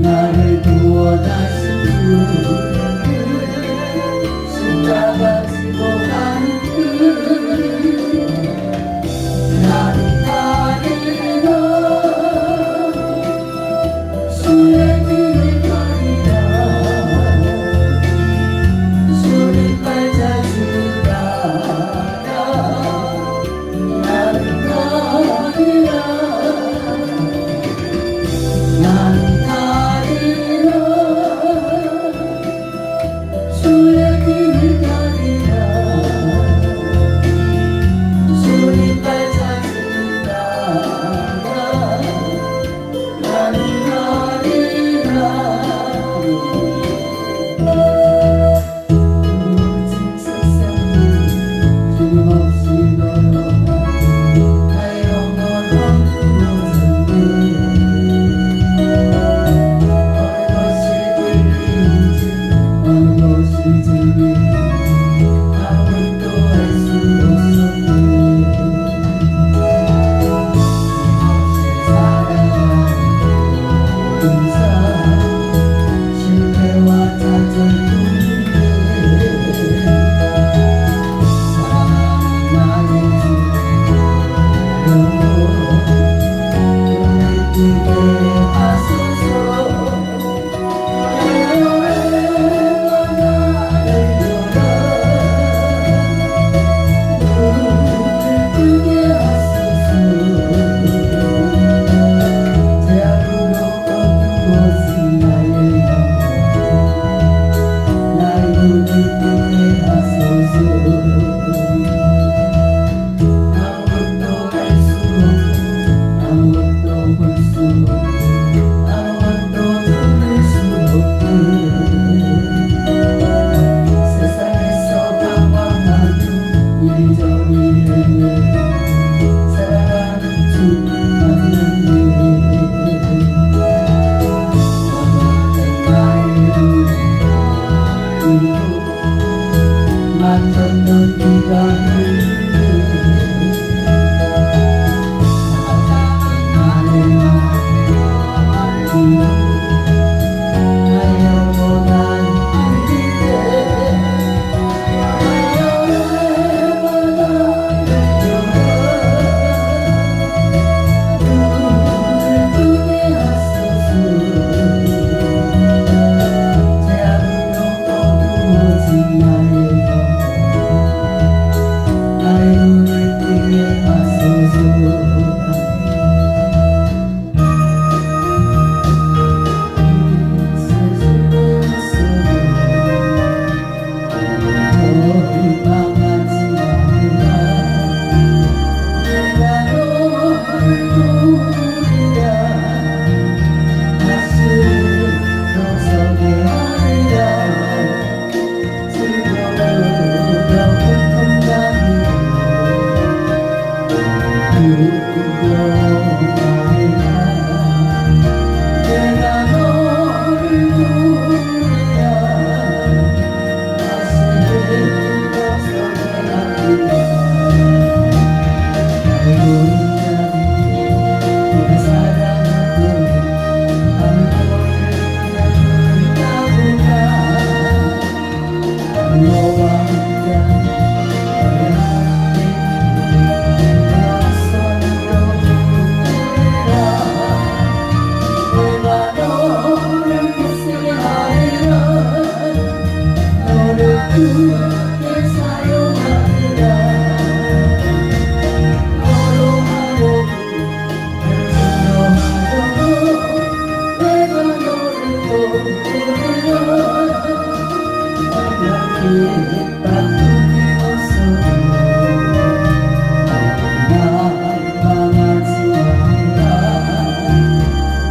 나를 두어 다시 십자가 지고 가는 나는 가리라 주의 길을 가리라 주님 발자주라 나는 가리라 나는 가리라 주의 길을 가리라 주님 발자주라 나는 가리라 모든 세상에 주님 없이 걸어가 하여간 만졌던 네가 나를 말지 하여보단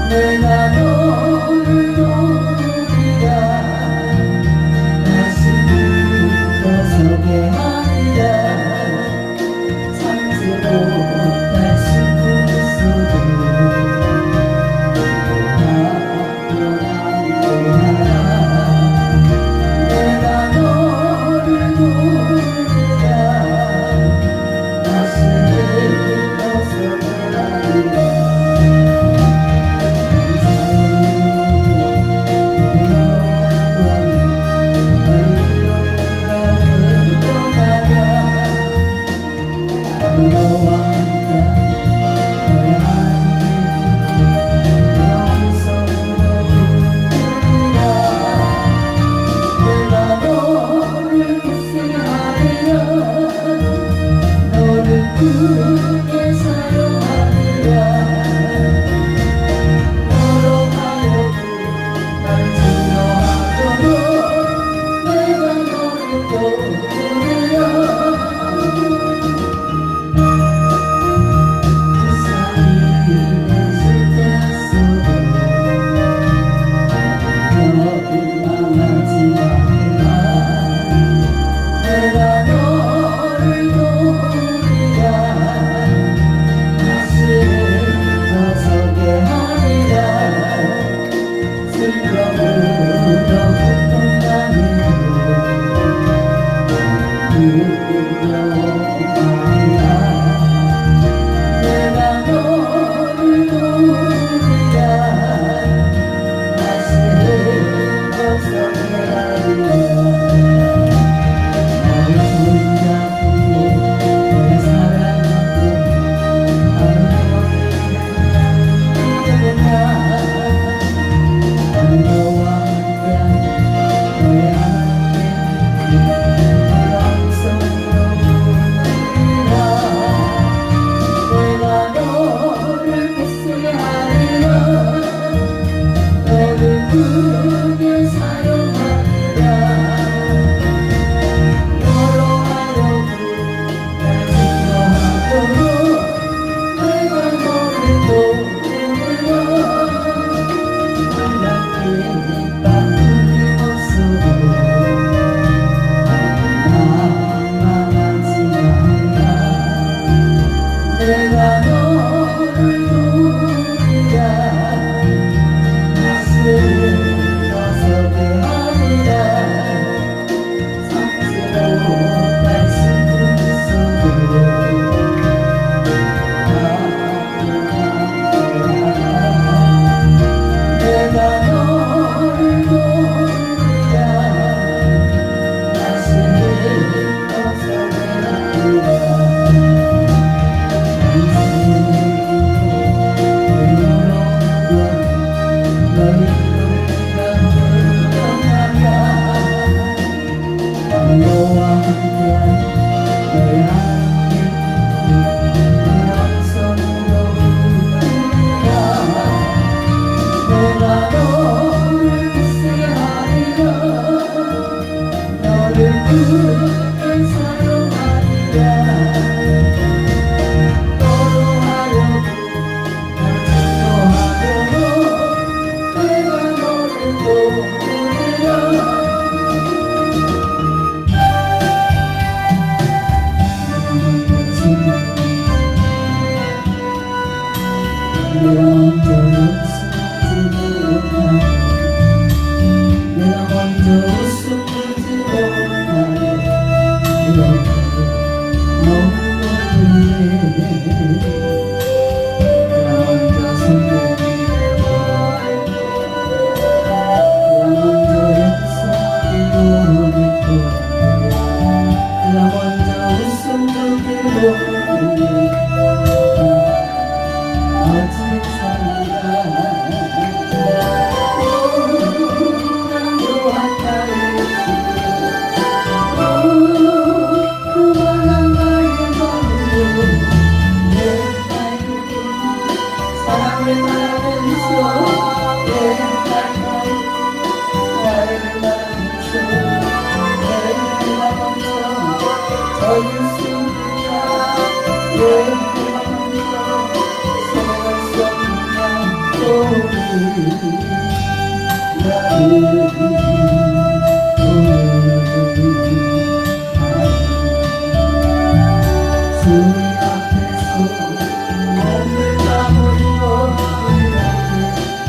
내가 너를 노리라 다시 너와 함께한 너의 하나님 영성으로 부르리라 내가 너를 세하리라 너를 크게 사랑하리라 너로 하려고 날 인도하도록 내가 너를 돕으리라 내가 먼저 웃음 주지 못하네 이렇게 너무너무해 내가 먼저 손들기로 내가 먼저 역사하기로 했고 내가 먼저 웃음 주기로 했네 아직 살리라 난도한 나를 그만한 나의 마음으로 내 삶을 사랑을 말하면서 내 삶을 나를 말하면서 내가 먼저 저질 수 있다 내가 먼저 생각할 수 주님 앞에서 몸을 까버리고 이렇게 어찌할 수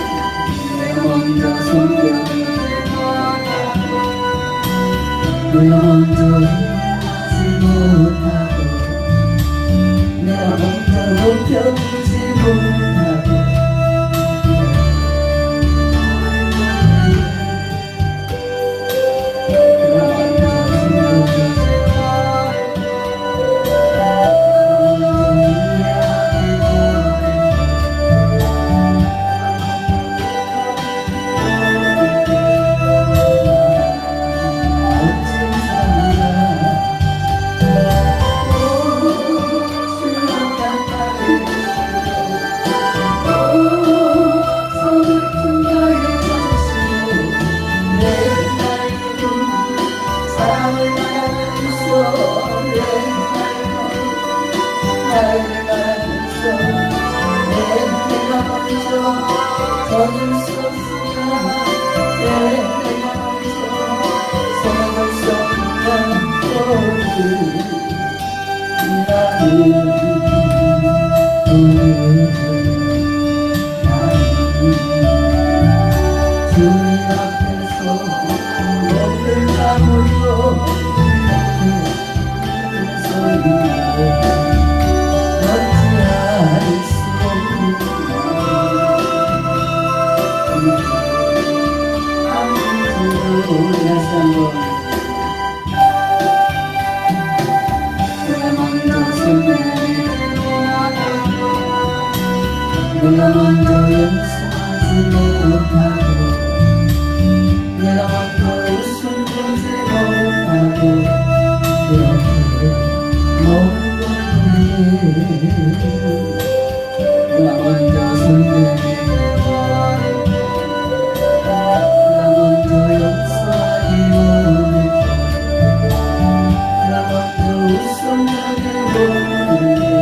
없는 내가 먼저 손겨주지 못하고 내가 먼저 일하지 못하고 내가 먼저 높여주지 못하고 내가 먼저 숨겨주지 저질 수 없으나 내가 먼저 생각할 수 없는 주님 앞에서 몸을 까무리고 어찌할 수 없는 내가 먼저 용서하지 못하고 내가 먼저 웃음 주지 못하고 이렇게 너무너무해 내가 먼저 손들기로 내가 먼저 용서하기로 했고 내가 먼저 웃음 주기로 했네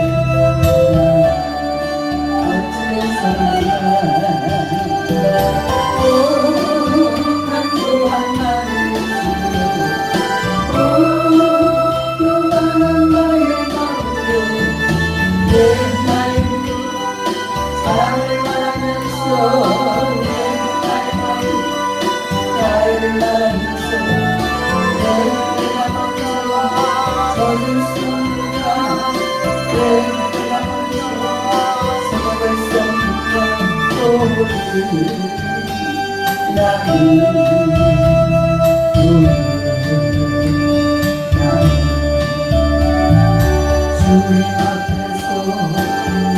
주님 앞에서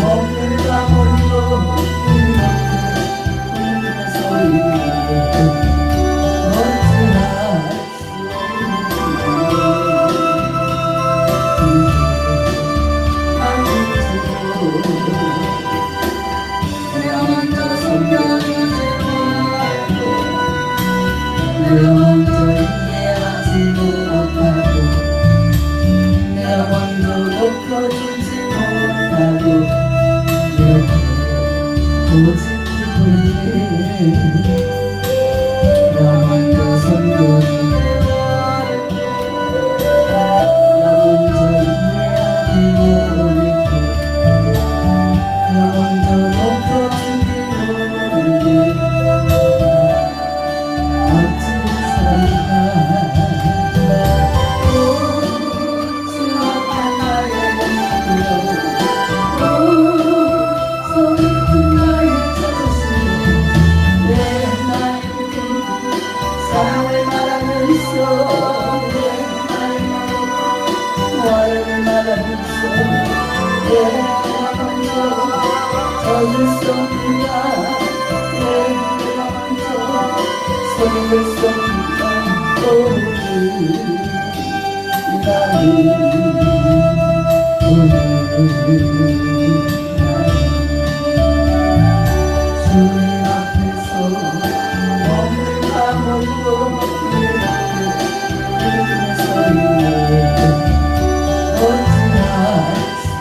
먹을까 버리고 울는 소리에 어찌할 수 없는지 내가 먼저 섬겨주지 못하고 내가 먼저 이해하지 못하고 내가 먼저 높여주지 못하고 이렇게 고집을 나 먼저 선동이 나 먼저 이해하지 못하고 나 먼저 높여주지 못하고 어찌 살까 수많은 나의 소리꾼 나의 자존심 내 나에게 사랑을 말하면서 화를 말하면서 내가 먼저 젖을 쏩니다 내가 먼저 손을 쏩니다 주님 앞에서 먹을까 버리고 울는 소리에 어찌할 수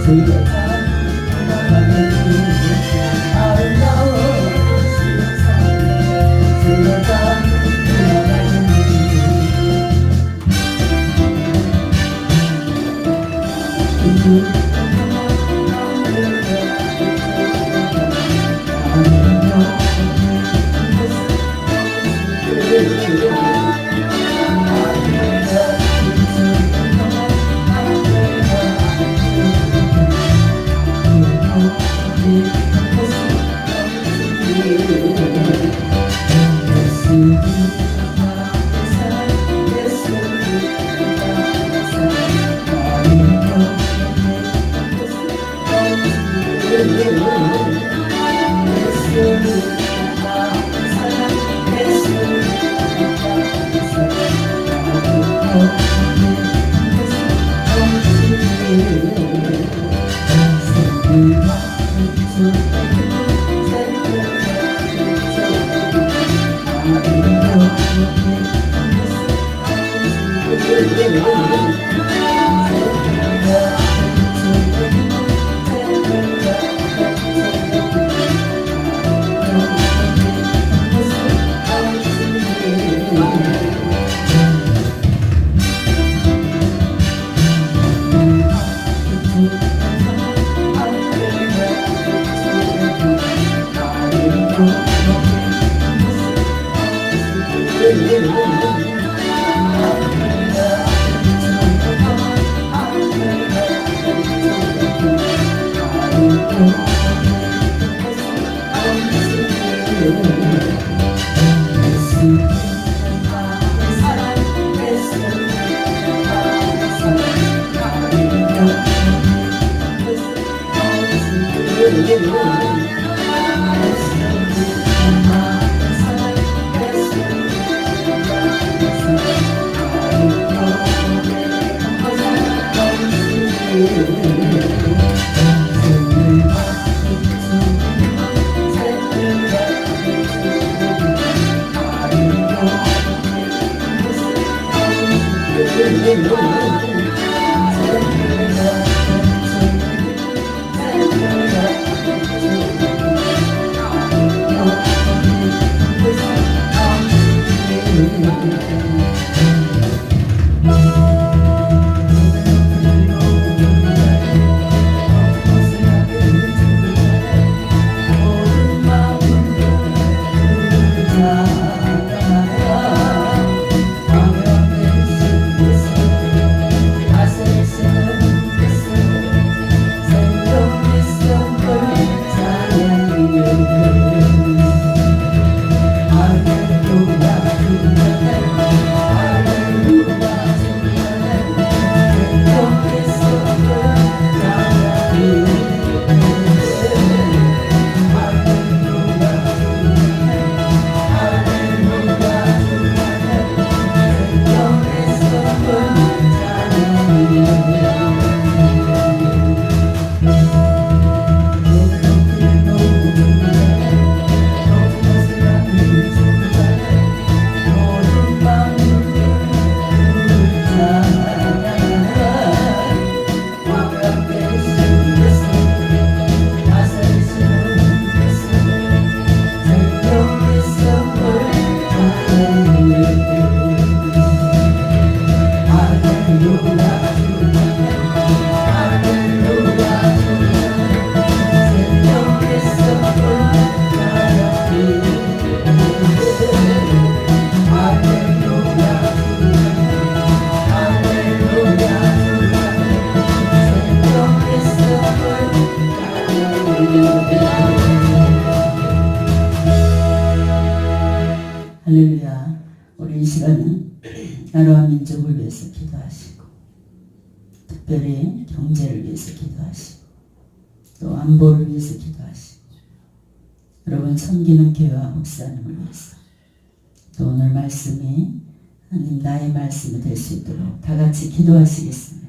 세상 돌아가는 길 아름다워 세상 세상 돌아가는 길 할렐루야. 우리 이 시간은 나라와 민족을 위해서 기도하시고, 특별히 경제를 위해서 기도하시고, 또 안보를 위해서 기도하시고, 여러분 섬기는 교회와 목사님을 위해서, 또 오늘 말씀이 하나님 나의 말씀이 될 수 있도록 다 같이 기도하시겠습니다.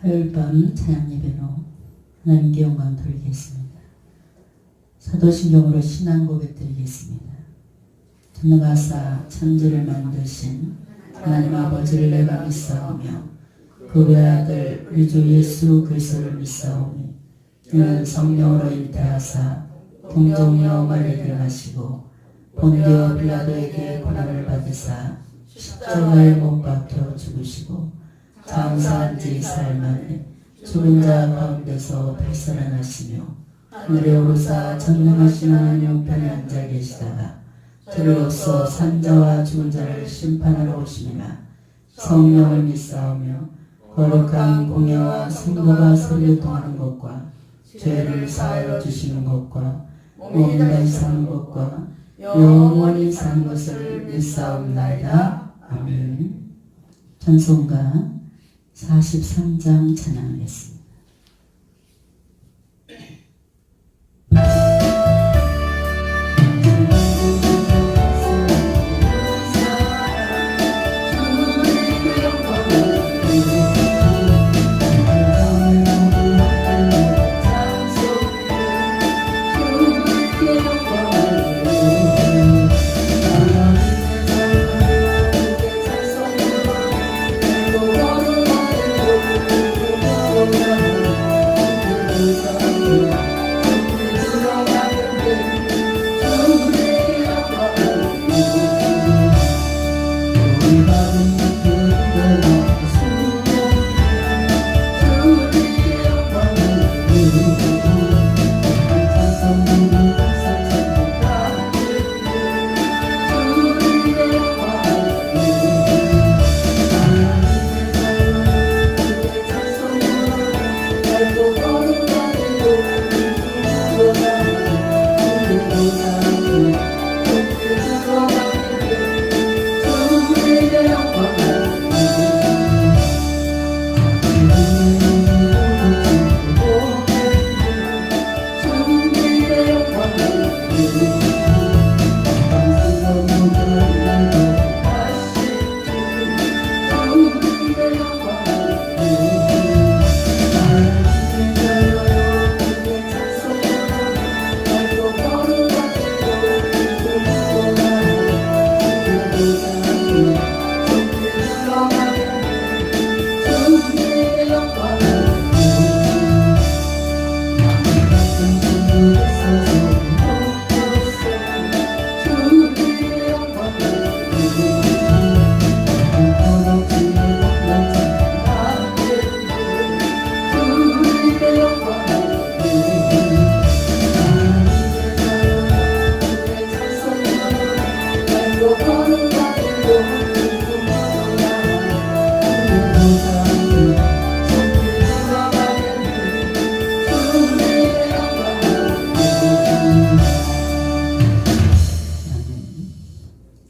화요일 밤 찬양 예배로 하나님께 영광 돌리겠습니다. 사도신경으로 신앙 고백 드리겠습니다. 전능하사 천지를 만드신 하나님 아버지를 내가 믿사오며 그 외아들 우리 주 예수 그리스도를 믿사오니 이는 성령으로 잉태하사 동정녀 마리아를 하시고 본디오 빌라도에게 고난을 받으사 십자가에 못 박혀 죽으시고 장사한 지 사흘 만에 죽은 자 가운데서 발살하시며 하늘에 오르사 전능하신 하나님 우편에 앉아 계시다가 저리로서 산자와 죽은 자를 심판하러 오심이라. 성령을 믿사오며 거룩한 공예와 성도가 설교통하는 것과 죄를 사하여 주시는 것과 몸 다시 사는 것과 영원히 사는 것을 믿사옵나이다. 아멘. 찬송가 43장 찬양하겠습니다.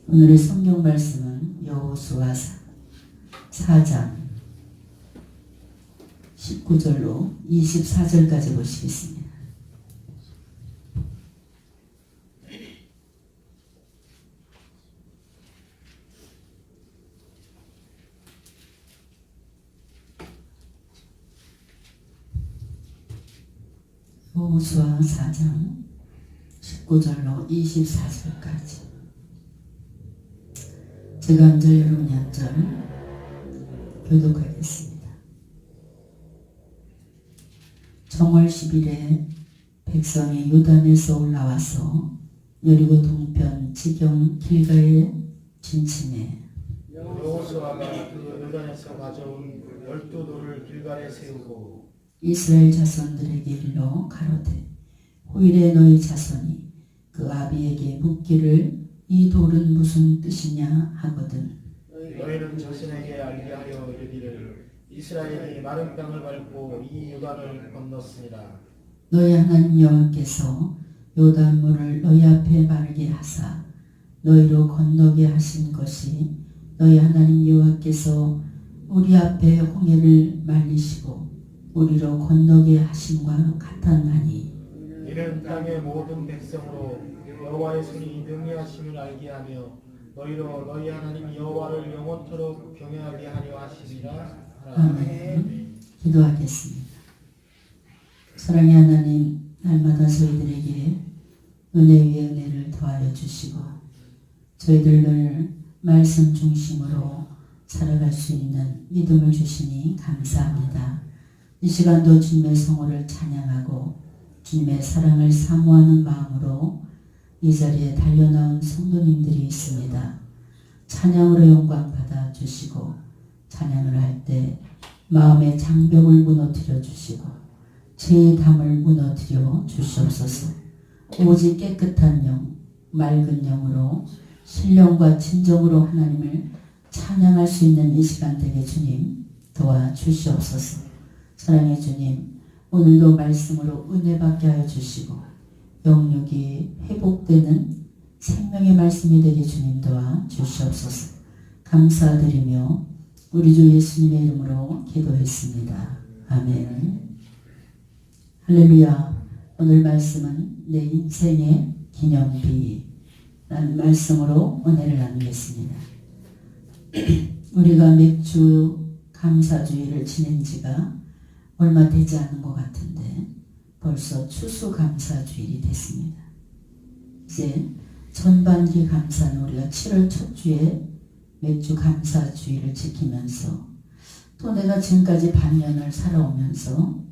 오늘의 성경 말씀은 여호수아 4장 19절로 24절까지 보시겠습니다. 여호수아 4장 19절로 24절까지. 제가 한 절 여러분이 한 절 교독하겠습니다. 정월 10일에 백성이 요단에서 올라와서 여리고 동편 지경 길가에 진침해 여호수아가 그 요단에서 가져온 12돌을 길갈에 세우고 이스라엘 자손들에게 일러 가로되 후일에 너희 자손이 그 아비에게 묻기를 이 돌은 무슨 뜻이냐 하거든 너희는 자신에게 알게 하여 이르기를 이스라엘이 마른 땅을 밟고 이 요단을 건넜습니다. 너희 하나님 여호와께서 요단물을 너희 앞에 마르게 하사 너희로 건너게 하신 것이 너희 하나님 여호와께서 우리 앞에 홍해를 말리시고 우리로 건너게 하심과 같았나니 이는 땅의 모든 백성으로 여호와의 손이 능히하심을 알게 하며 너희로 너희 하나님 여호와를 영원토록 경외하게 하려 하시니라. 아멘. 기도하겠습니다. 사랑의 하나님, 날마다 저희들에게 은혜 위에 은혜를 더하여 주시고 저희들을 말씀 중심으로 살아갈 수 있는 믿음을 주시니 감사합니다. 이 시간도 주님의 성호를 찬양하고 주님의 사랑을 사모하는 마음으로 이 자리에 달려나온 성도님들이 있습니다. 찬양으로 영광 받아 주시고 찬양을 할 때 마음의 장벽을 무너뜨려 주시고 제 담을 무너뜨려 주시옵소서. 오직 깨끗한 영, 맑은 영으로 신령과 진정으로 하나님을 찬양할 수 있는 이 시간 되게 주님 도와주시옵소서. 사랑의 주님, 오늘도 말씀으로 은혜 받게 하여 주시고 영육이 회복되는 생명의 말씀이 되게 주님 도와주시옵소서. 감사드리며 우리 주 예수님의 이름으로 기도했습니다. 아멘. 할렐루야. 오늘 말씀은 내 인생의 기념비라는 말씀으로 은혜를 나누겠습니다. 우리가 맥주 감사주의를 지낸 지가 얼마 되지 않은 것 같은데 벌써 추수감사주일이 됐습니다. 이제 전반기 감사는 우리가 7월 첫 주에 맥주 감사주의를 지키면서 또 내가 지금까지 반년을 살아오면서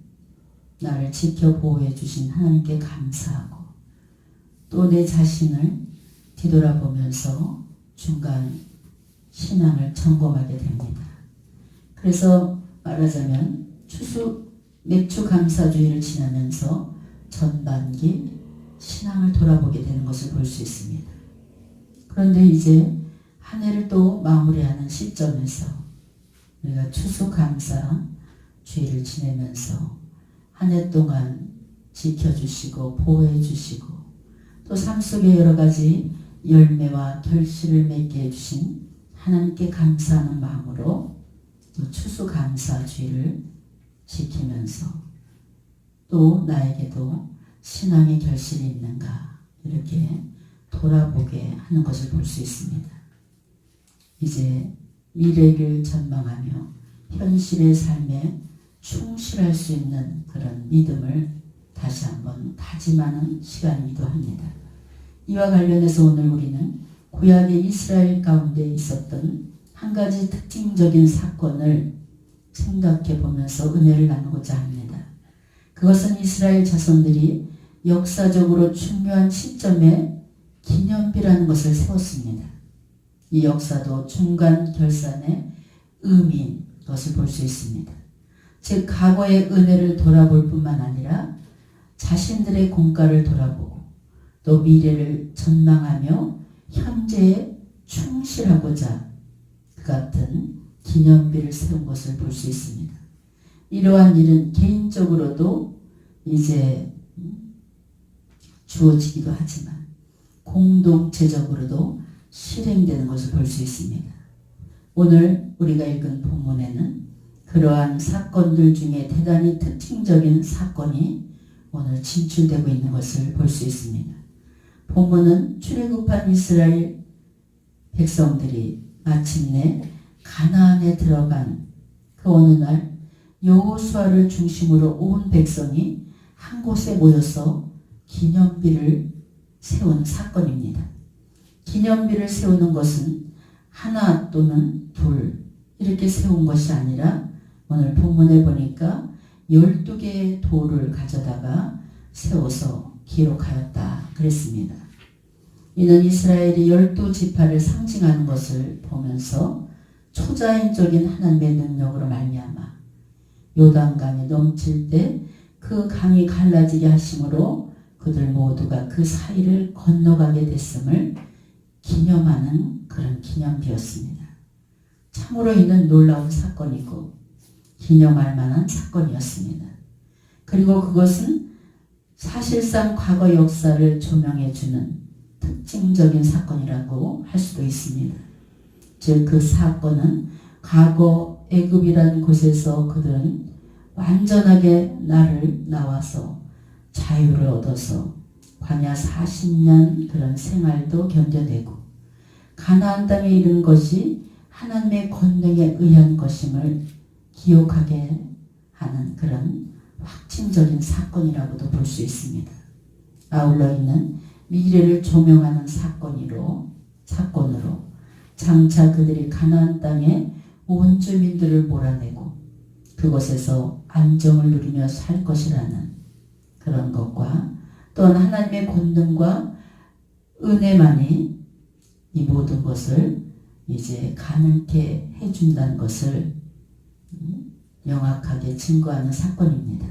나를 지켜 보호해 주신 하나님께 감사하고 또 내 자신을 뒤돌아보면서 중간 신앙을 점검하게 됩니다. 그래서 말하자면 맥주 감사주의를 지나면서 전반기 신앙을 돌아보게 되는 것을 볼 수 있습니다. 그런데 이제 한 해를 또 마무리하는 시점에서 우리가 추수감사주의를 지내면서 한 해 동안 지켜주시고 보호해주시고 또 삶 속에 여러 가지 열매와 결실을 맺게 해주신 하나님께 감사하는 마음으로 또 추수감사주의를 지키면서 또 나에게도 신앙의 결실이 있는가 이렇게 돌아보게 하는 것을 볼 수 있습니다. 이제 미래를 전망하며 현실의 삶에 충실할 수 있는 그런 믿음을 다시 한번 다짐하는 시간이기도 합니다. 이와 관련해서 오늘 우리는 구약의 이스라엘 가운데 있었던 한 가지 특징적인 사건을 생각해 보면서 은혜를 나누고자 합니다. 그것은 이스라엘 자손들이 역사적으로 중요한 시점에 기념비라는 것을 세웠습니다. 이 역사도 중간 결산의 의미인 것을 볼 수 있습니다. 즉 과거의 은혜를 돌아볼 뿐만 아니라 자신들의 공과를 돌아보고 또 미래를 전망하며 현재에 충실하고자 그 같은 기념비를 세운 것을 볼 수 있습니다. 이러한 일은 개인적으로도 이제 주어지기도 하지만 공동체적으로도 실행되는 것을 볼 수 있습니다. 오늘 우리가 읽은 본문에는 그러한 사건들 중에 대단히 특징적인 사건이 오늘 진출되고 있는 것을 볼 수 있습니다. 본문은 출애굽한 이스라엘 백성들이 마침내 가나안에 들어간 그 어느 날 여호수아를 중심으로 온 백성이 한 곳에 모여서 기념비를 세운 사건입니다. 기념비를 세우는 것은 하나 또는 둘 이렇게 세운 것이 아니라 오늘 본문에 보니까 12개의 돌을 가져다가 세워서 기록하였다 그랬습니다. 이는 이스라엘이 12지파를 상징하는 것을 보면서 초자연적인 하나님의 능력으로 말미암아 요단강이 넘칠 때 그 강이 갈라지게 하심으로 그들 모두가 그 사이를 건너가게 됐음을 기념하는 그런 기념비였습니다. 참으로 이는 놀라운 사건이고 기념할 만한 사건이었습니다. 그리고 그것은 사실상 과거 역사를 조명해주는 특징적인 사건이라고 할 수도 있습니다. 즉 그 사건은 과거 애굽이라는 곳에서 그들은 완전하게 나와서 자유를 얻어서 광야 40년 그런 생활도 견뎌내고 가나안 땅에 이른 것이 하나님의 권능에 의한 것임을 기억하게 하는 그런 확증적인 사건이라고도 볼 수 있습니다. 아울러 있는 미래를 조명하는 사건으로 장차 그들이 가나안 땅에 온 주민들을 몰아내고 그곳에서 안정을 누리며 살 것이라는 그런 것과 또한 하나님의 권능과 은혜만이 이 모든 것을 이제 가능케 해준다는 것을 명확하게 증거하는 사건입니다.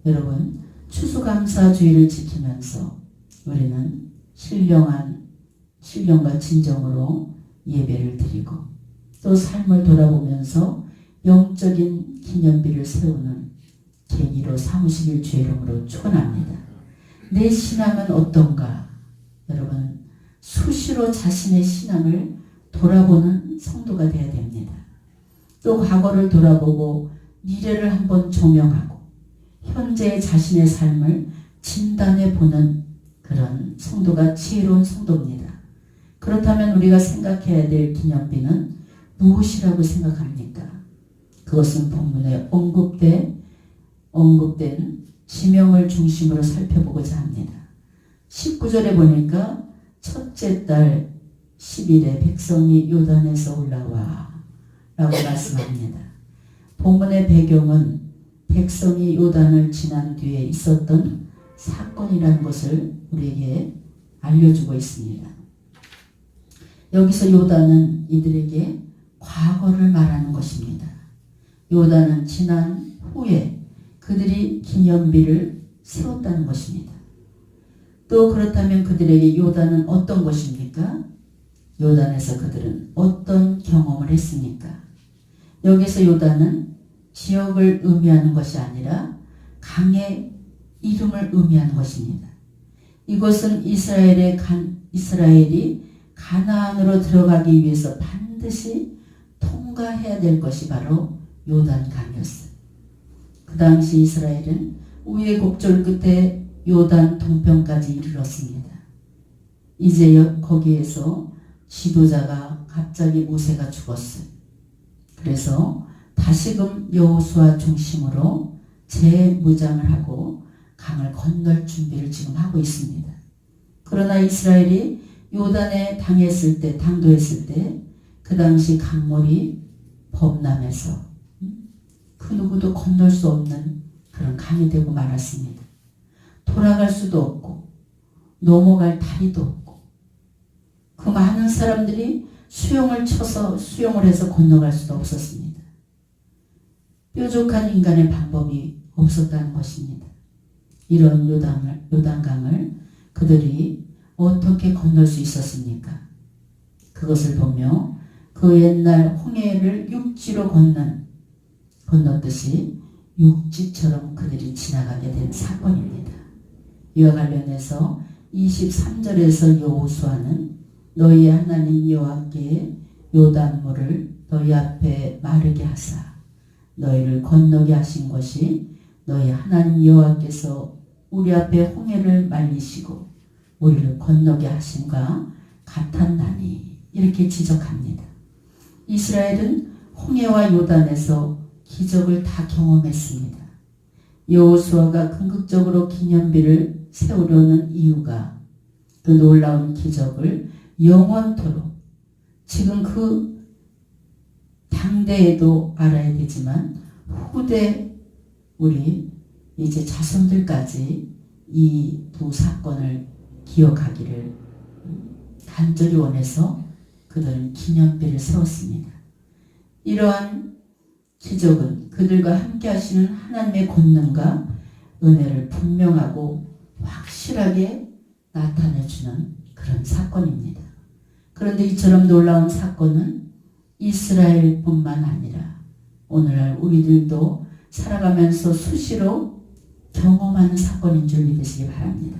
여러분, 추수감사주의를 지키면서 우리는 신령과 진정으로 예배를 드리고 또 삶을 돌아보면서 영적인 기념비를 세우는 계기로 삼으시길 주의 이름으로 축원합니다. 내 신앙은 어떤가? 여러분, 수시로 자신의 신앙을 돌아보는 성도가 되어야 됩니다. 또 과거를 돌아보고 미래를 한번 조명하고 현재의 자신의 삶을 진단해 보는 그런 성도가 지혜로운 성도입니다. 그렇다면 우리가 생각해야 될 기념비는 무엇이라고 생각합니까? 그것은 본문에 언급된 지명을 중심으로 살펴보고자 합니다. 19절에 보니까 첫째 달 10일에 백성이 요단에서 올라와 라고 말씀합니다. 본문의 배경은 백성이 요단을 지난 뒤에 있었던 사건이라는 것을 우리에게 알려주고 있습니다. 여기서 요단은 이들에게 과거를 말하는 것입니다. 요단은 지난 후에 그들이 기념비를 세웠다는 것입니다. 또 그렇다면 그들에게 요단은 어떤 것입니까? 요단에서 그들은 어떤 경험을 했습니까? 여기서 요단은 지역을 의미하는 것이 아니라 강의 이름을 의미하는 것입니다. 이것은 이스라엘이 가나안으로 들어가기 위해서 반드시 통과해야 될 것이 바로 요단강이었어요. 그 당시 이스라엘은 우여곡절 끝에 요단 동편까지 이르렀습니다. 이제 거기에서 지도자가 갑자기 모세가 죽었어요. 그래서 다시금 여호수아 중심으로 재무장을 하고 강을 건널 준비를 지금 하고 있습니다. 그러나 이스라엘이 요단에 당도했을 때 그 당시 강물이 범람해서 그 누구도 건널 수 없는 그런 강이 되고 말았습니다. 돌아갈 수도 없고 넘어갈 다리도 없고 그 많은 사람들이 수영을 해서 건너갈 수도 없었습니다. 뾰족한 인간의 방법이 없었다는 것입니다. 이런 요단강을 그들이 어떻게 건널 수 있었습니까? 그것을 보며 그 옛날 홍해를 육지로 건넜듯이 육지처럼 그들이 지나가게 된 사건입니다. 이와 관련해서 23절에서 여호수아는 너희 하나님 여호와께 요단물을 너희 앞에 마르게 하사 너희를 건너게 하신 것이 너희 하나님 여호와께서 우리 앞에 홍해를 말리시고 우리를 건너게 하심과 같았나니 이렇게 지적합니다. 이스라엘은 홍해와 요단에서 기적을 다 경험했습니다. 여호수아가 궁극적으로 기념비를 세우려는 이유가 그 놀라운 기적을 영원토록 지금 그 당대에도 알아야 되지만 후대 우리 이제 자손들까지 이 두 사건을 기억하기를 간절히 원해서 그들은 기념비를 세웠습니다. 이러한 기적은 그들과 함께 하시는 하나님의 권능과 은혜를 분명하고 확실하게 나타내주는 그런 사건입니다. 그런데 이처럼 놀라운 사건은 이스라엘뿐만 아니라 오늘날 우리들도 살아가면서 수시로 경험하는 사건인 줄 믿으시기 바랍니다.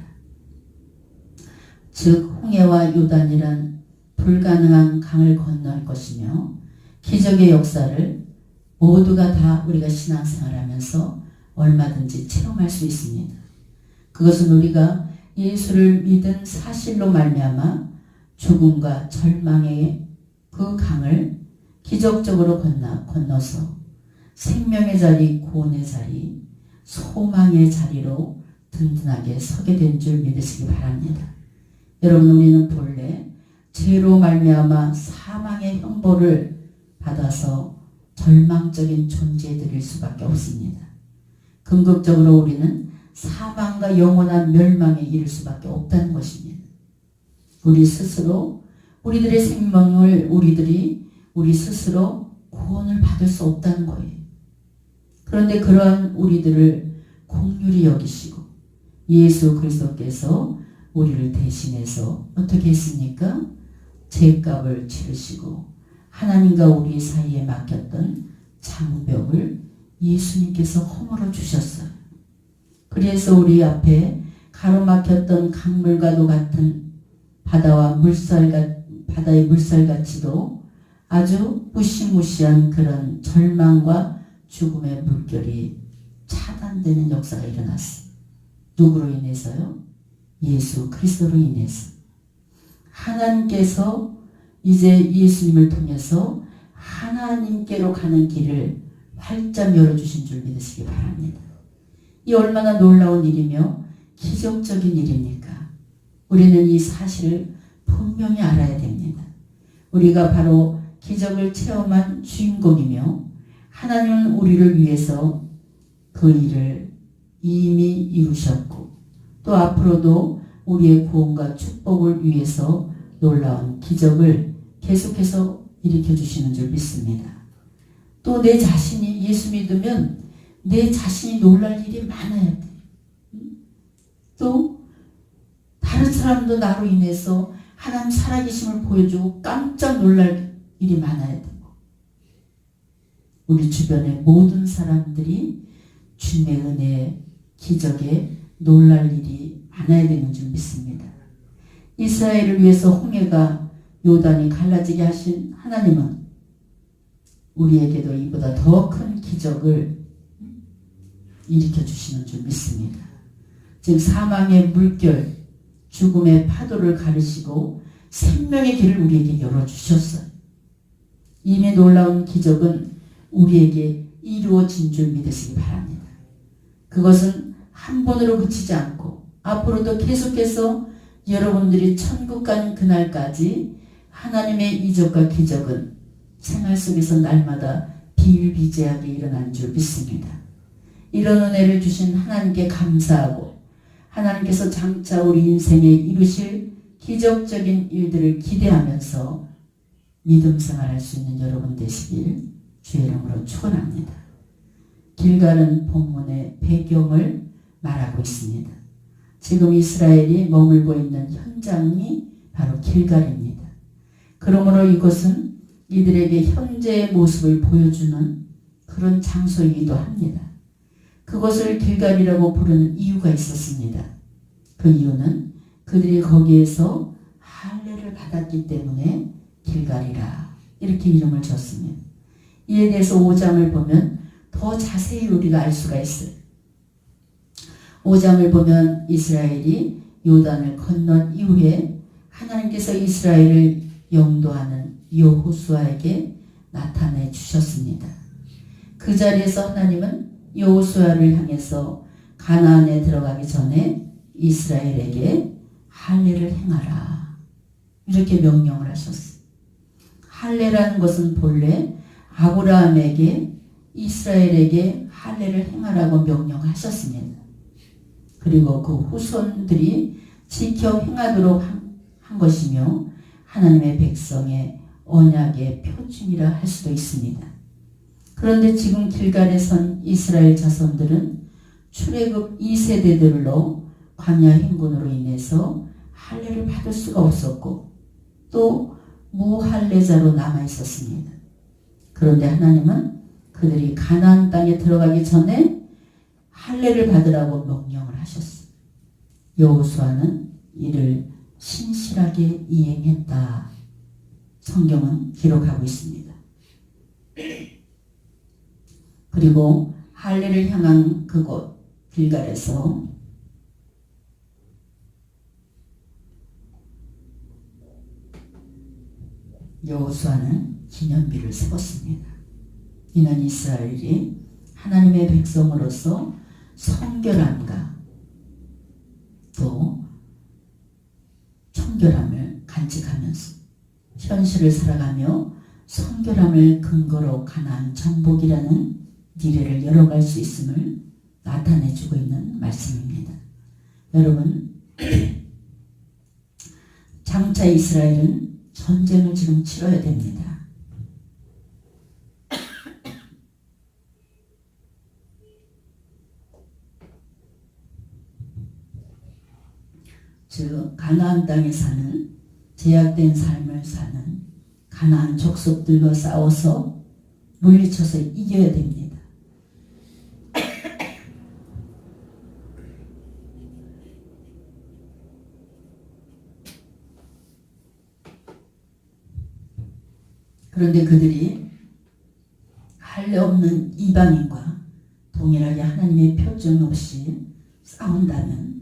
즉 홍해와 요단이란 불가능한 강을 건널 것이며 기적의 역사를 모두가 다 우리가 신앙생활하면서 얼마든지 체험할 수 있습니다. 그것은 우리가 예수를 믿은 사실로 말미암아 죽음과 절망의 그 강을 기적적으로 건너서 생명의 자리, 구원의 자리, 소망의 자리로 든든하게 서게 된 줄 믿으시기 바랍니다. 여러분, 우리는 본래 죄로 말미암아 사망의 형벌을 받아서 절망적인 존재들일 수밖에 없습니다. 궁극적으로 우리는 사망과 영원한 멸망에 이를 수밖에 없다는 것입니다. 우리 스스로 우리들의 생명을 우리 스스로 구원을 받을 수 없다는 거예요. 그런데 그러한 우리들을 긍휼히 여기시고 예수 그리스도께서 우리를 대신해서 어떻게 했습니까? 죄값을 치르시고 하나님과 우리 사이에 막혔던 장벽을 예수님께서 허물어 주셨어요. 그래서 우리 앞에 가로막혔던 강물과도 같은 바다의 물살같이도 아주 무시무시한 그런 절망과 죽음의 물결이 차단되는 역사가 일어났어요. 누구로 인해서요? 예수 그리스도로 인해서. 하나님께서 이제 예수님을 통해서 하나님께로 가는 길을 활짝 열어주신 줄 믿으시기 바랍니다. 이 얼마나 놀라운 일이며 기적적인 일입니까? 우리는 이 사실을 분명히 알아야 됩니다. 우리가 바로 기적을 체험한 주인공이며 하나님은 우리를 위해서 그 일을 이미 이루셨고 또 앞으로도 우리의 구원과 축복을 위해서 놀라운 기적을 계속해서 일으켜 주시는 줄 믿습니다. 또 내 자신이 예수 믿으면 내 자신이 놀랄 일이 많아야 돼. 또 다른 사람도 나로 인해서 하나님 살아계심을 보여주고 깜짝 놀랄 일이 많아야 되고 우리 주변의 모든 사람들이 주님의 은혜, 기적에 놀랄 일이 많아야 되는 줄 믿습니다. 이스라엘을 위해서 홍해가 요단이 갈라지게 하신 하나님은 우리에게도 이보다 더 큰 기적을 일으켜 주시는 줄 믿습니다. 즉 사망의 물결, 죽음의 파도를 가르시고 생명의 길을 우리에게 열어주셨어요. 이미 놀라운 기적은 우리에게 이루어진 줄 믿으시기 바랍니다. 그것은 한 번으로 그치지 않고 앞으로도 계속해서 여러분들이 천국 가는 그날까지 하나님의 이적과 기적은 생활 속에서 날마다 비일비재하게 일어난 줄 믿습니다. 이런 은혜를 주신 하나님께 감사하고 하나님께서 장차 우리 인생에 이루실 기적적인 일들을 기대하면서 믿음 생활할 수 있는 여러분 되시길 주의 이름으로 축원합니다. 길갈은 본문의 배경을 말하고 있습니다. 지금 이스라엘이 머물고 있는 현장이 바로 길갈입니다. 그러므로 이것은 이들에게 현재의 모습을 보여주는 그런 장소이기도 합니다. 그것을 길갈이라고 부르는 이유가 있었습니다. 그 이유는 그들이 거기에서 할례를 받았기 때문에 길갈이라 이렇게 이름을 줬습니다. 이에 대해서 5장을 보면 더 자세히 우리가 알 수가 있어요. 5장을 보면 이스라엘이 요단을 건넌 이후에 하나님께서 이스라엘을 영도하는 여호수아에게 나타내 주셨습니다. 그 자리에서 하나님은 여호수아를 향해서 가나안에 들어가기 전에 이스라엘에게 할례를 행하라 이렇게 명령을 하셨어요. 할례라는 것은 본래 아브라함에게 이스라엘에게 할례를 행하라고 명령하셨습니다. 그리고 그 후손들이 지켜 행하도록 한 것이며 하나님의 백성의 언약의 표징이라 할 수도 있습니다. 그런데 지금 길갈에 선 이스라엘 자손들은 출애굽 2세대들로 광야 행군으로 인해서 할례를 받을 수가 없었고 또 무할례자로 남아 있었습니다. 그런데 하나님은 그들이 가나안 땅에 들어가기 전에 할례를 받으라고 명령을 하셨어요. 여호수아는 이를 신실하게 이행했다. 성경은 기록하고 있습니다. 그리고 할례를 향한 그곳 길갈에서 여호수아는 기념비를 세웠습니다. 이는 이스라엘이 하나님의 백성으로서 성결함과 또 청결함을 간직하면서 현실을 살아가며 성결함을 근거로 가나안 정복이라는 미래를 열어갈 수 있음을 나타내주고 있는 말씀입니다. 여러분, 장차 이스라엘은 전쟁을 지금 치러야 됩니다. 즉 가나안 땅에 사는 제약된 삶을 사는 가나안 족속들과 싸워서 물리쳐서 이겨야 됩니다. 그런데 그들이 할례 없는 이방인과 동일하게 하나님의 표정 없이 싸운다면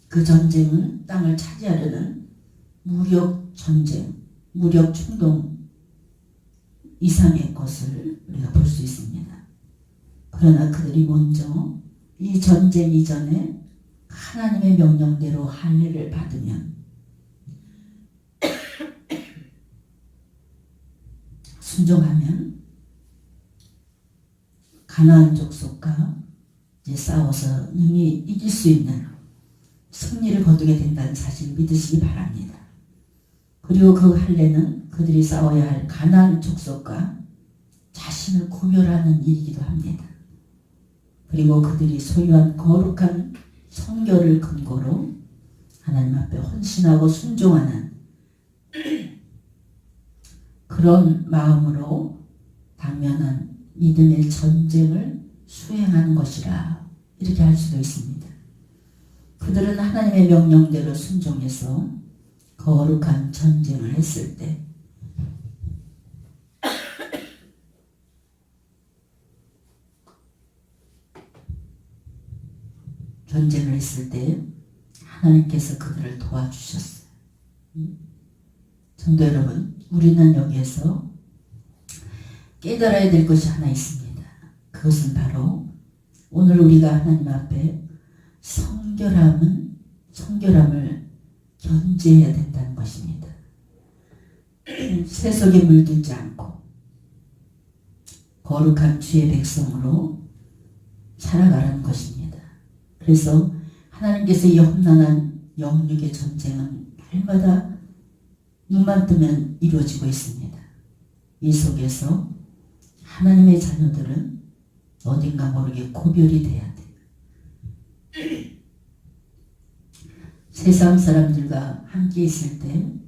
그 전쟁은 땅을 차지하려는 무력 전쟁, 무력 충동 이상의 것을 우리가 볼 수 있습니다. 그러나 그들이 먼저 이 전쟁 이전에 하나님의 명령대로 할례를 받으면 순종하면 가나안 족속과 이제 싸워서 능히 이길 수 있는 승리를 거두게 된다는 사실을 믿으시기 바랍니다. 그리고 그 할례는 그들이 싸워야 할 가나안 족속과 자신을 구별하는 일이기도 합니다. 그리고 그들이 소유한 거룩한 성결을 근거로 하나님 앞에 헌신하고 순종하는 그런 마음으로 당면한 믿음의 전쟁을 수행하는 것이라 이렇게 할 수도 있습니다. 그들은 하나님의 명령대로 순종해서 거룩한 전쟁을 했을 때 전쟁을 했을 때 하나님께서 그들을 도와주셨어요. 성도 여러분, 우리는 여기에서 깨달아야 될 것이 하나 있습니다. 그것은 바로 오늘 우리가 하나님 앞에 성결함을 견지해야 된다는 것입니다. 세속에 물들지 않고 거룩한 주의 백성으로 살아가라는 것입니다. 그래서 하나님께서 이 험난한 영육의 전쟁은 날마다 눈만 뜨면 이루어지고 있습니다. 이 속에서 하나님의 자녀들은 어딘가 모르게 고별이 돼야 돼요. 세상 사람들과 함께 있을 때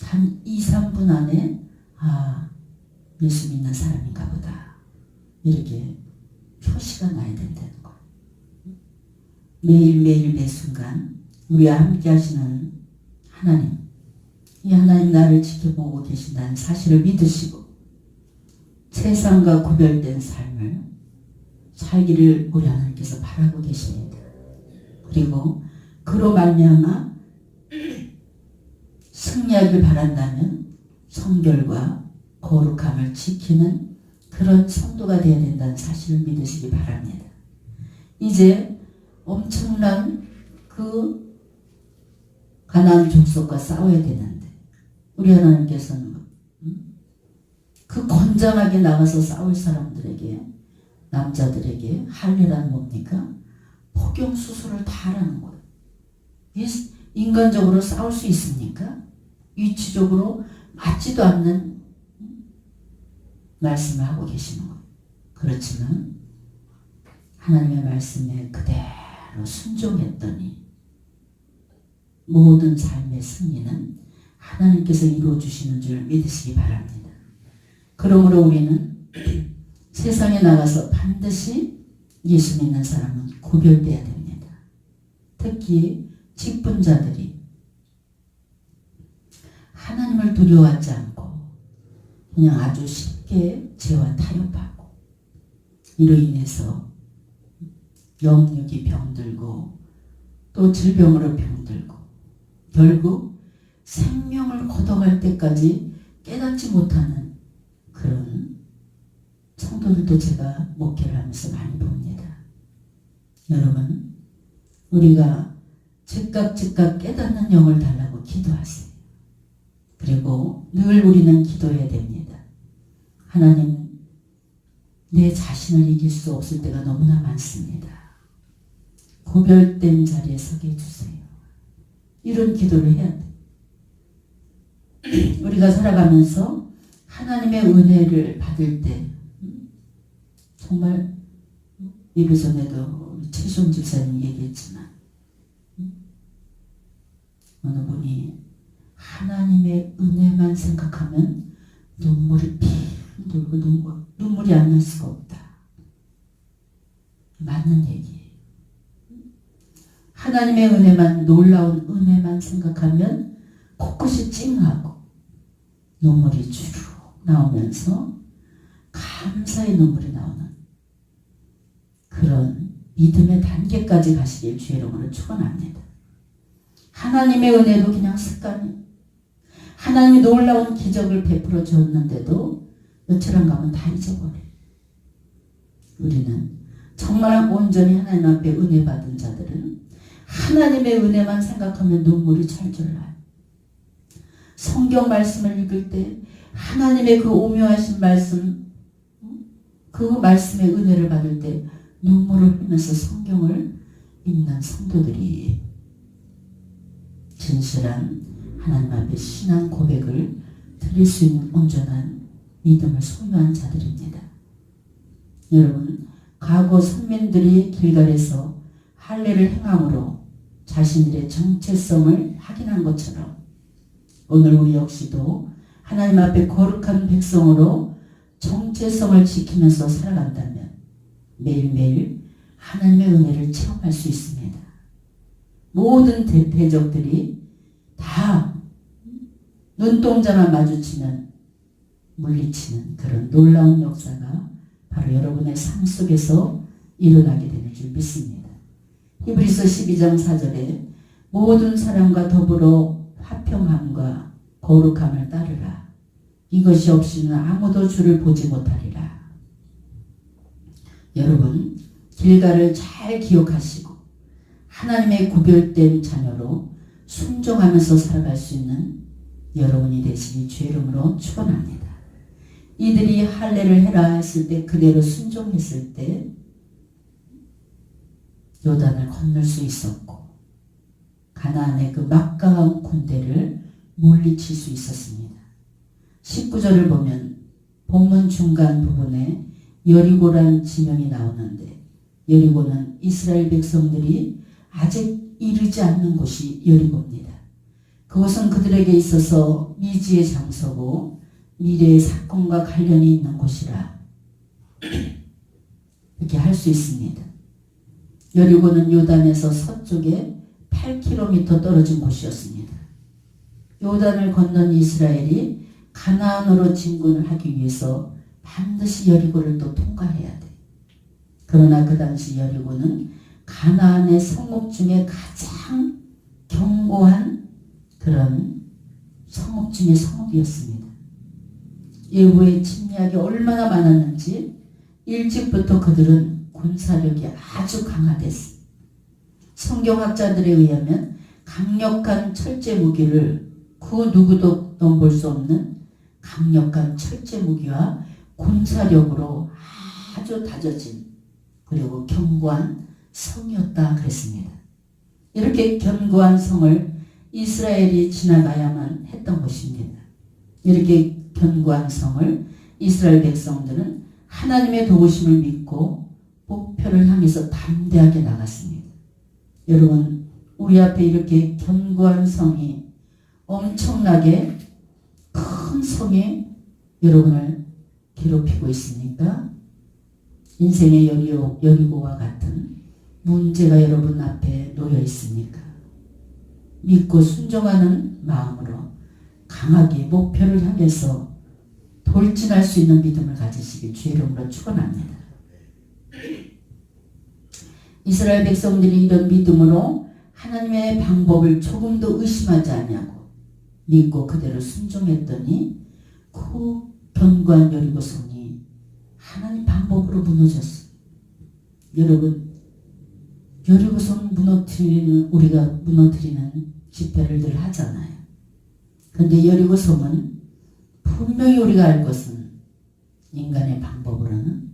한 2, 3분 안에 예수 믿는 사람인가 보다 이렇게 표시가 나야 된다는 거예요. 매일매일 매 순간 우리와 함께 하시는 하나님, 이 하나님 나를 지켜보고 계신다는 사실을 믿으시고 세상과 구별된 삶을 살기를 우리 하나님께서 바라고 계십니다. 그리고 그로 말미암아 승리하길 바란다면 성결과 거룩함을 지키는 그런 성도가 되어야 된다는 사실을 믿으시기 바랍니다. 이제 엄청난 그 가나안 족속과 싸워야 되는데 우리 하나님께서는 그 건장하게 나가서 싸울 사람들에게, 남자들에게 할례란 뭡니까? 포경수술을 다 하라는 거예요. 인간적으로 싸울 수 있습니까? 위치적으로 맞지도 않는 말씀을 하고 계시는 거예요. 그렇지만 하나님의 말씀에 그대로 순종했더니 모든 삶의 승리는 하나님께서 이루어주시는 줄 믿으시기 바랍니다. 그러므로 우리는 세상에 나가서 반드시 예수 믿는 사람은 구별돼야 됩니다. 특히 직분자들이 하나님을 두려워하지 않고 그냥 아주 쉽게 죄와 타협하고 이로 인해서 영육이 병들고 또 질병으로 병들고 결국 생명을 걷어갈 때까지 깨닫지 못하는 그런 성도들도 제가 목회를 하면서 많이 봅니다. 여러분, 우리가 즉각 깨닫는 영을 달라고 기도하세요. 그리고 늘 우리는 기도해야 됩니다. 하나님, 내 자신을 이길 수 없을 때가 너무나 많습니다. 구별된 자리에 서게 해주세요. 이런 기도를 해야 돼. 우리가 살아가면서 하나님의 은혜를 받을 때 정말 예배전에도 최시원 집사님 얘기했지만 어느 분이 하나님의 은혜만 생각하면 눈물이 피 돌고 눈물이 안 날 수가 없다. 맞는 얘기예요. 하나님의 은혜만, 놀라운 은혜만 생각하면 코끝이 찡하고 눈물이 주르륵 나오면서 감사의 눈물이 나오는 그런 믿음의 단계까지 가시길 주의 이름으로 축원합니다. 하나님의 은혜도 그냥 습관이, 하나님이 놀라운 기적을 베풀어 주었는데도 며칠 안 가면 다 잊어버려요. 우리는 정말 온전히 하나님 앞에 은혜 받은 자들은 하나님의 은혜만 생각하면 눈물이 철철 나요. 성경 말씀을 읽을 때 하나님의 그 오묘하신 말씀, 그 말씀의 은혜를 받을 때 눈물을 흘리면서 성경을 읽는 성도들이 진실한 하나님 앞에 신앙 고백을 드릴 수 있는 온전한 믿음을 소유한 자들입니다. 여러분, 과거 선민들이 길갈에서 할례를 행함으로 자신들의 정체성을 확인한 것처럼 오늘 우리 역시도 하나님 앞에 거룩한 백성으로 정체성을 지키면서 살아간다면 매일매일 하나님의 은혜를 체험할 수 있습니다. 모든 대적들이 다 눈동자만 마주치면 물리치는 그런 놀라운 역사가 바로 여러분의 삶 속에서 일어나게 되는 줄 믿습니다. 히브리서 12장 4절에 모든 사람과 더불어 화평함과 거룩함을 따르라. 이것이 없이는 아무도 주를 보지 못하리라. 여러분, 길가를 잘 기억하시고 하나님의 구별된 자녀로 순종하면서 살아갈 수 있는 여러분이 되시니 주의 이름으로 축원합니다. 이들이 할례를 해라 했을 때 그대로 순종했을 때 요단을 건널 수 있었고 가나안의 그 막강한 군대를 물리칠 수 있었습니다. 19절을 보면 본문 중간 부분에 여리고란 지명이 나오는데 여리고는 이스라엘 백성들이 아직 이르지 않는 곳이 여리고입니다. 그곳은 그들에게 있어서 미지의 장소고 미래의 사건과 관련이 있는 곳이라 이렇게 할 수 있습니다. 여리고는 요단에서 서쪽에 8km 떨어진 곳이었습니다. 요단을 건넌 이스라엘이 가나안으로 진군을 하기 위해서 반드시 여리고를 또 통과해야 돼. 그러나 그 당시 여리고는 가나안의 성읍 중에 가장 견고한 그런 성읍 중의 성읍이었습니다. 예후의 침략이 얼마나 많았는지 일찍부터 그들은 군사력이 아주 강화됐습니다. 성경학자들에 의하면 강력한 철제 무기를 그 누구도 넘볼 수 없는 강력한 철제 무기와 군사력으로 아주 다져진 그리고 견고한 성이었다 그랬습니다. 이렇게 견고한 성을 이스라엘이 지나가야만 했던 것입니다. 이렇게 견고한 성을 이스라엘 백성들은 하나님의 도우심을 믿고 목표를 향해서 담대하게 나갔습니다. 여러분, 우리 앞에 이렇게 견고한 성이 엄청나게 큰 성이 여러분을 괴롭히고 있습니까? 인생의 여리고와 같은 문제가 여러분 앞에 놓여 있습니까? 믿고 순종하는 마음으로 강하게 목표를 향해서 돌진할 수 있는 믿음을 가지시길 주의 이름으로 축원합니다. 이스라엘 백성들이 이런 믿음으로 하나님의 방법을 조금도 의심하지 않냐고 믿고 그대로 순종했더니 그 견고한 여리고성이 하나님 방법으로 무너졌어요. 여러분, 여리고성 우리가 무너뜨리는 집회를 늘 하잖아요. 그런데 여리고성은 분명히 우리가 알 것은 인간의 방법으로는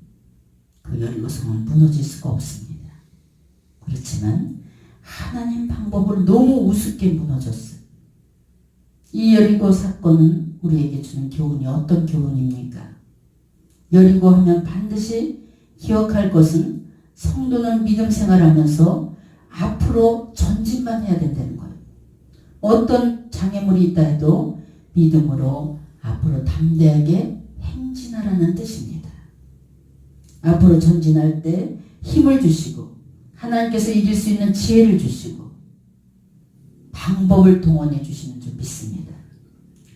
그 여리고성은 무너질 수가 없습니다. 그렇지만 하나님 방법으로 너무 우습게 무너졌어요. 이 여리고 사건은 우리에게 주는 교훈이 어떤 교훈입니까? 여리고 하면 반드시 기억할 것은 성도는 믿음 생활하면서 앞으로 전진만 해야 된다는 거예요. 어떤 장애물이 있다 해도 믿음으로 앞으로 담대하게 행진하라는 뜻입니다. 앞으로 전진할 때 힘을 주시고 하나님께서 이길 수 있는 지혜를 주시고 방법을 동원해 주시는 줄 믿습니다.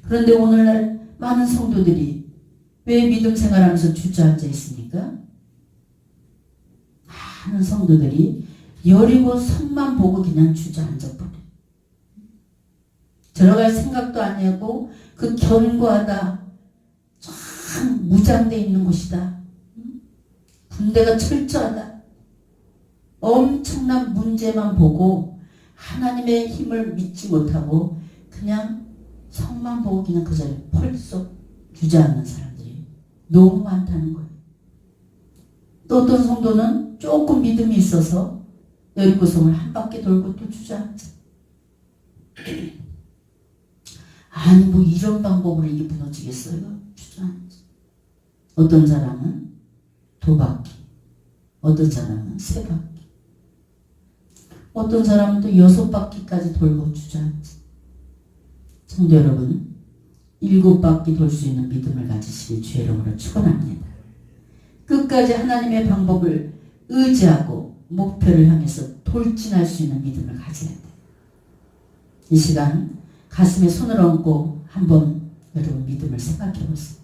그런데 오늘날 많은 성도들이 왜 믿음 생활하면서 주저앉아 있습니까? 많은 성도들이 여리고 선만 보고 그냥 주저앉아 버려요. 들어갈 생각도 안 하고 그 견고하다, 참 무장되어 있는 곳이다, 군대가 철저하다, 엄청난 문제만 보고 하나님의 힘을 믿지 못하고 그냥 성만 보고 그냥 그 자리에 펄썩 주저앉는 사람들이 너무 많다는 거예요. 또 어떤 성도는 조금 믿음이 있어서 여리고성을 한 바퀴 돌고 또 주저앉아. 아니 뭐 이런 방법으로 이게 무너지겠어요? 주저앉아. 어떤 사람은 2바퀴, 어떤 사람은 3바퀴, 어떤 사람은 또 6바퀴까지 돌고 주저앉아. 성도 여러분, 7바퀴 돌 수 있는 믿음을 가지시길 주의 이름으로 축원합니다. 끝까지 하나님의 방법을 의지하고 목표를 향해서 돌진할 수 있는 믿음을 가져야 돼요. 이 시간 가슴에 손을 얹고 한번 여러분 믿음을 생각해 보세요.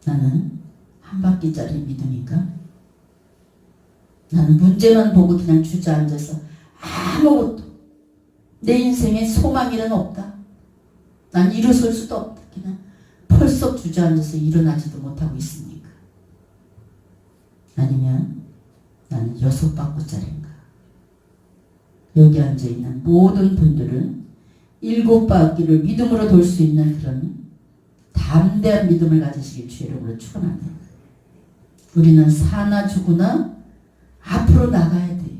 나는 한 바퀴짜리 믿음인가? 나는 문제만 보고 그냥 주저앉아서 아무것도 내 인생에 소망이란 없다. 난 일어설 수도 없다. 그냥 펄썩 주저앉아서 일어나지도 못하고 있습니까? 아니면 나는 6바퀴짜리인가? 여기 앉아있는 모든 분들은 7바퀴를 믿음으로 돌 수 있는 그런 담대한 믿음을 가지시길 주의 이름으로 축원합니다. 우리는 사나 죽으나 앞으로 나가야 돼요.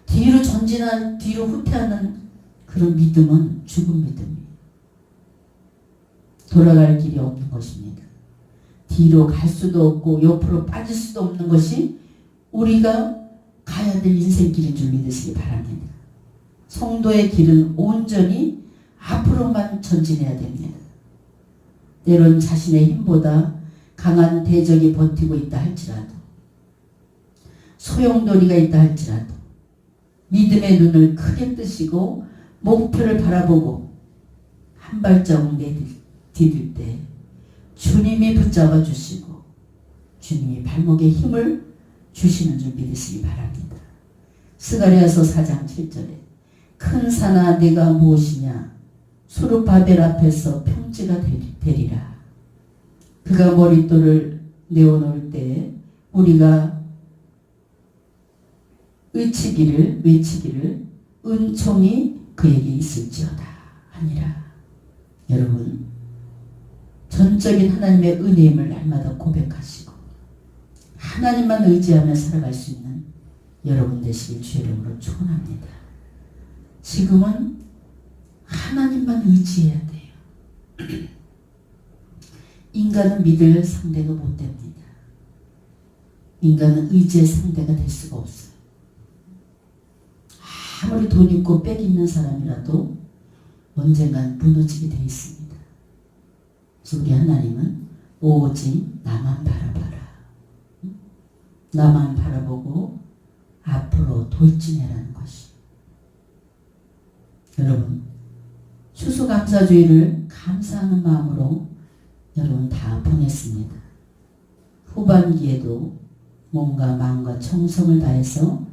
뒤로 전진한, 뒤로 후퇴하는 그런 믿음은 죽은 믿음이에요. 돌아갈 길이 없는 것입니다. 뒤로 갈 수도 없고 옆으로 빠질 수도 없는 것이 우리가 가야 될 인생길인 줄 믿으시기 바랍니다. 성도의 길은 온전히 앞으로만 전진해야 됩니다. 때론 자신의 힘보다 강한 대적이 버티고 있다 할지라도, 소용돌이가 있다 할지라도 믿음의 눈을 크게 뜨시고 목표를 바라보고 한 발자국 디딜 때 주님이 붙잡아 주시고 주님이 발목에 힘을 주시는 줄 믿으시기 바랍니다. 스가랴서 4장 7절에 큰 산아 네가 무엇이냐, 수르바벨 앞에서 평지가 되리라. 그가 머릿돌을 내어놓을 때 우리가 외치기를 은총이 그에게 있을지어다 하니라. 여러분, 전적인 하나님의 은혜임을 날마다 고백하시고 하나님만 의지하며 살아갈 수 있는 여러분 되시길 주의 이름으로 축원합니다. 지금은 하나님만 의지해야 돼요. 인간은 믿을 상대가 못 됩니다. 인간은 의지의 상대가 될 수가 없어요. 아무리 돈 있고 빽 있는 사람이라도 언젠간 무너지게 돼 있습니다. 그래서 우리 하나님은 오직 나만 바라봐라. 나만 바라보고 앞으로 돌진해라는 것이. 여러분, 추수감사주의를 감사하는 마음으로 여러분 다 보냈습니다. 후반기에도 몸과 마음과 정성을 다해서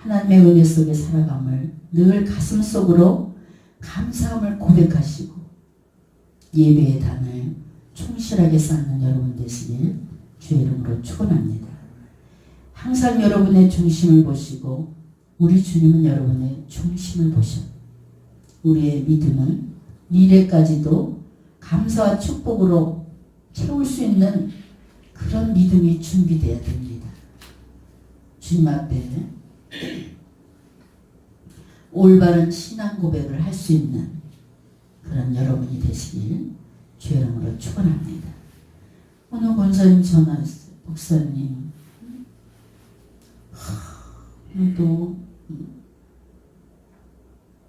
하나님의 은혜 속에 살아감을 늘 가슴속으로 감사함을 고백하시고 예배의 단을 충실하게 쌓는 여러분 되시길 주의 이름으로 축원합니다. 항상 여러분의 중심을 보시고 우리 주님은 여러분의 중심을 보셔 우리의 믿음을 미래까지도 감사와 축복으로 채울 수 있는 그런 믿음이 준비되어야 됩니다. 주님 앞에 올바른 신앙 고백을 할 수 있는 그런 여러분이 되시길 주의 이름으로 축원합니다. 오늘 권사님 전화했어요. 목사님 오늘도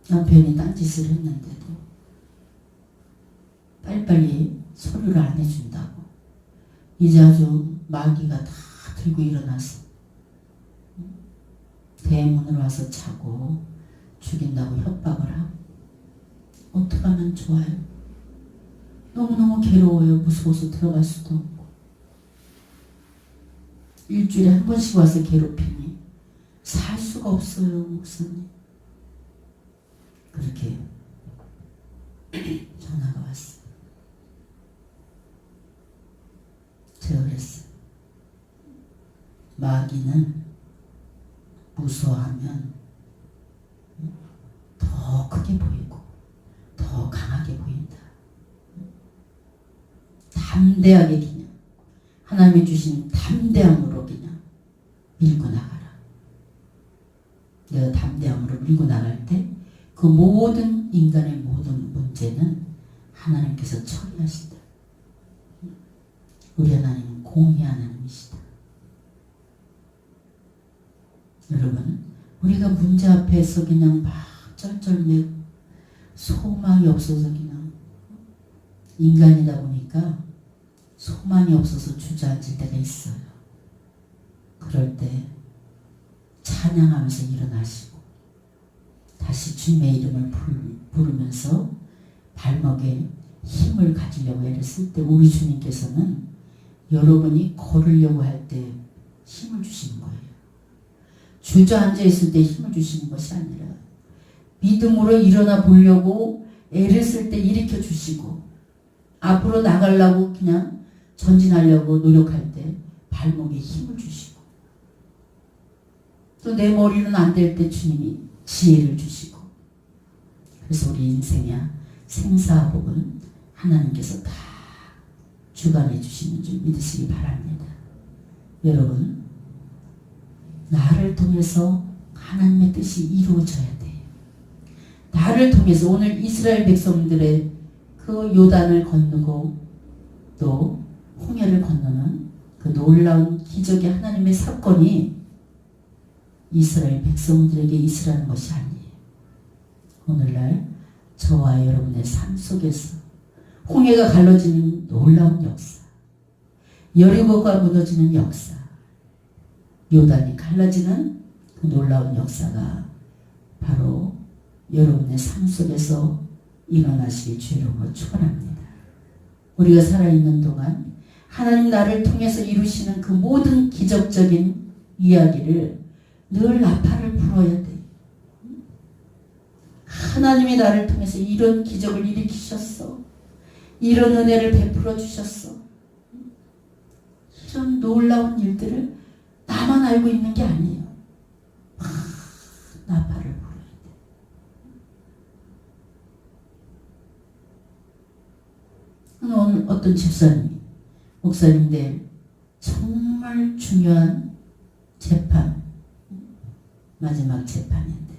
남편이 딴짓을 했는데도 빨리빨리 서류를 안 해준다고 이제 아주 마귀가 다 들고 일어나서 대문으로 와서 차고 죽인다고 협박을 하고 어떻게 하면 좋아요? 너무너무 괴로워요. 무서워서 들어갈 수도 없고 일주일에 한 번씩 와서 괴롭히니 살 수가 없어요. 목사님 그렇게 전화가 왔어요. 제가 그랬어요. 마귀는 무서워하면 더 크게 보이고 더 강하게 보인다. 담대하게 그냥 하나님이 주신 담대함으로 그냥 밀고 나가라. 내가 담대함으로 밀고 나갈 때 그 모든 인간의 모든 문제는 하나님께서 처리하신다. 우리 하나님은 공의 하나님이시다. 여러분 우리가 문제 앞에서 그냥 막 쩔쩔매고 소망이 없어서 그냥 인간이다 보니까 소망이 없어서 주저앉을 때가 있어요. 그럴 때 찬양하면서 일어나시고 다시 주님의 이름을 부르면서 발목에 힘을 가지려고 애를 쓸 때 우리 주님께서는 여러분이 걸으려고 할 때 힘을 주시는 거예요. 주저앉아 있을 때 힘을 주시는 것이 아니라 믿음으로 일어나 보려고 애를 쓸 때 일으켜 주시고 앞으로 나가려고 그냥 전진하려고 노력할 때 발목에 힘을 주시고 또 내 머리는 안 될 때 주님이 지혜를 주시고 그래서 우리 인생의 생사복은 하나님께서 다 주관해 주시는 줄 믿으시기 바랍니다. 여러분 나를 통해서 하나님의 뜻이 이루어져야 돼요. 나를 통해서 오늘 이스라엘 백성들의 그 요단을 건너고 또 홍해를 건너는 그 놀라운 기적의 하나님의 사건이 이스라엘 백성들에게 있으라는 것이 아니에요. 오늘날 저와 여러분의 삶 속에서 홍해가 갈라지는 놀라운 역사, 여리고가 무너지는 역사, 요단이 갈라지는 그 놀라운 역사가 바로 여러분의 삶 속에서 일어나시길 주님으로 축원합니다. 우리가 살아있는 동안 하나님 나를 통해서 이루시는 그 모든 기적적인 이야기를 늘 나팔을 불어야 돼. 하나님이 나를 통해서 이런 기적을 일으키셨어. 이런 은혜를 베풀어 주셨어. 이런 놀라운 일들을 나만 알고 있는 게 아니에요. 나팔을 불어야 돼. 오늘 어떤 집사님이 목사님들 정말 중요한 재판 마지막 재판인데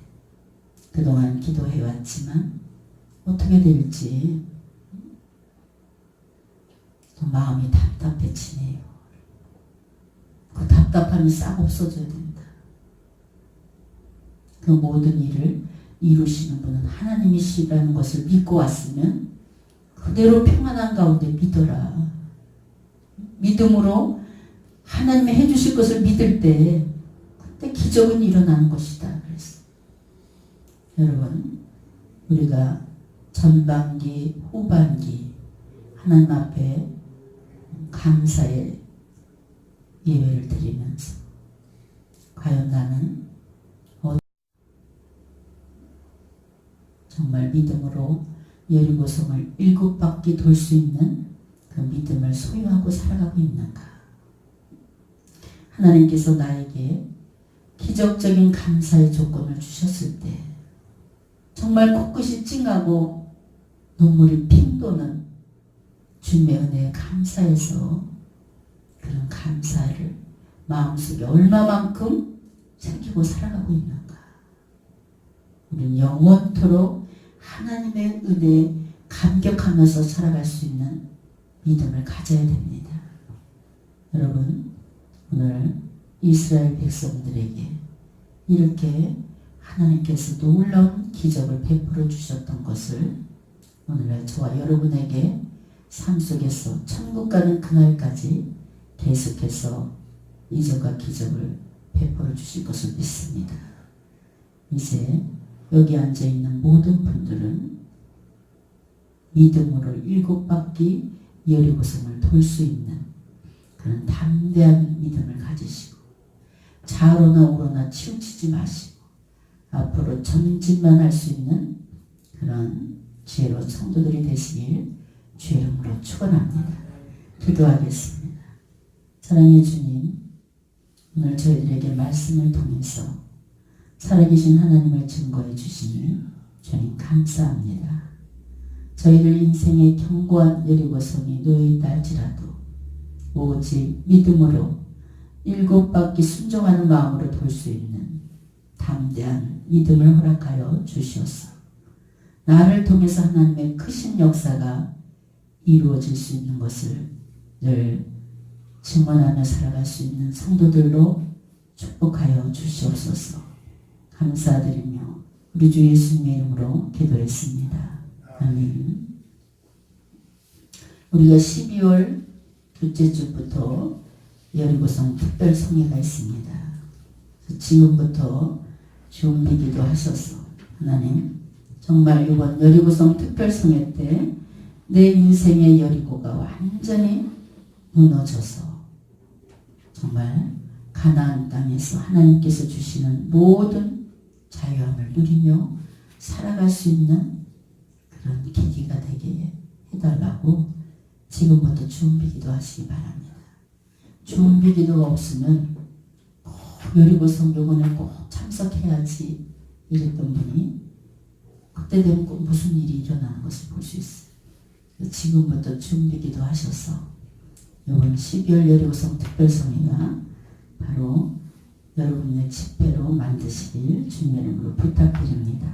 그동안 기도해왔지만 어떻게 될지 또 마음이 답답해지네요. 그 답답함이 싹 없어져야 된다. 그 모든 일을 이루시는 분은 하나님이시라는 것을 믿고 왔으면 그대로 평안한 가운데 믿어라. 믿음으로 하나님이 해주실 것을 믿을 때 그때 기적은 일어나는 것이다. 그랬어요. 여러분 우리가 전반기 후반기 하나님 앞에 감사의 예배를 드리면서 과연 나는 정말 믿음으로 여리고성을 7바퀴 돌 수 있는 그 믿음을 소유하고 살아가고 있는가? 하나님께서 나에게 기적적인 감사의 조건을 주셨을 때 정말 코끝이 찡하고 눈물이 핑 도는 주님의 은혜에 감사해서 그런 감사를 마음속에 얼마만큼 새기고 살아가고 있는가? 우리는 영원토록 하나님의 은혜에 감격하면서 살아갈 수 있는 믿음을 가져야 됩니다. 여러분, 오늘 이스라엘 백성들에게 이렇게 하나님께서 놀라운 기적을 베풀어 주셨던 것을 오늘날 저와 여러분에게 삶 속에서 천국 가는 그날까지 계속해서 이적과 기적을 베풀어 주실 것을 믿습니다. 이제 여기 앉아있는 모든 분들은 믿음으로 7바퀴 여리고성을 돌 수 있는 그런 담대한 믿음을 가지시고 좌로나 우로나 치우치지 마시고 앞으로 전진만 할 수 있는 그런 지혜로운 성도들이 되시길 주의 이름으로 축원합니다. 기도하겠습니다. 사랑의 주님, 오늘 저희들에게 말씀을 통해서 살아계신 하나님을 증거해 주시니 주님 감사합니다. 저희들 인생의 견고한 여리고성이 놓여있다 할지라도 오직 믿음으로 7바퀴 순종하는 마음으로 돌 수 있는 담대한 믿음을 허락하여 주시옵소서. 나를 통해서 하나님의 크신 역사가 이루어질 수 있는 것을 늘 증언하며 살아갈 수 있는 성도들로 축복하여 주시옵소서. 감사드리며 우리 주 예수님의 이름으로 기도했습니다. 아멘. 우리가 12월 둘째 주부터 여리고성 특별성회가 있습니다. 지금부터 준비기도 하셔서 하나님 정말 이번 여리고성 특별성회 때 내 인생의 여리고가 완전히 무너져서 정말 가나안 땅에서 하나님께서 주시는 모든 자유함을 누리며 살아갈 수 있는 그런 계기가 되게 해달라고 지금부터 준비기도 하시기 바랍니다. 준비기도가 없으면 꼭 여리고성 요번에 꼭 참석해야지 이랬던 분이 그때 되면 꼭 무슨 일이 일어나는 것을 볼 수 있어요. 지금부터 준비기도 하셔서 이번 12월 여리고성 특별성회가 바로 여러분의 집회로 만드시길 주님의 이름으로 부탁드립니다.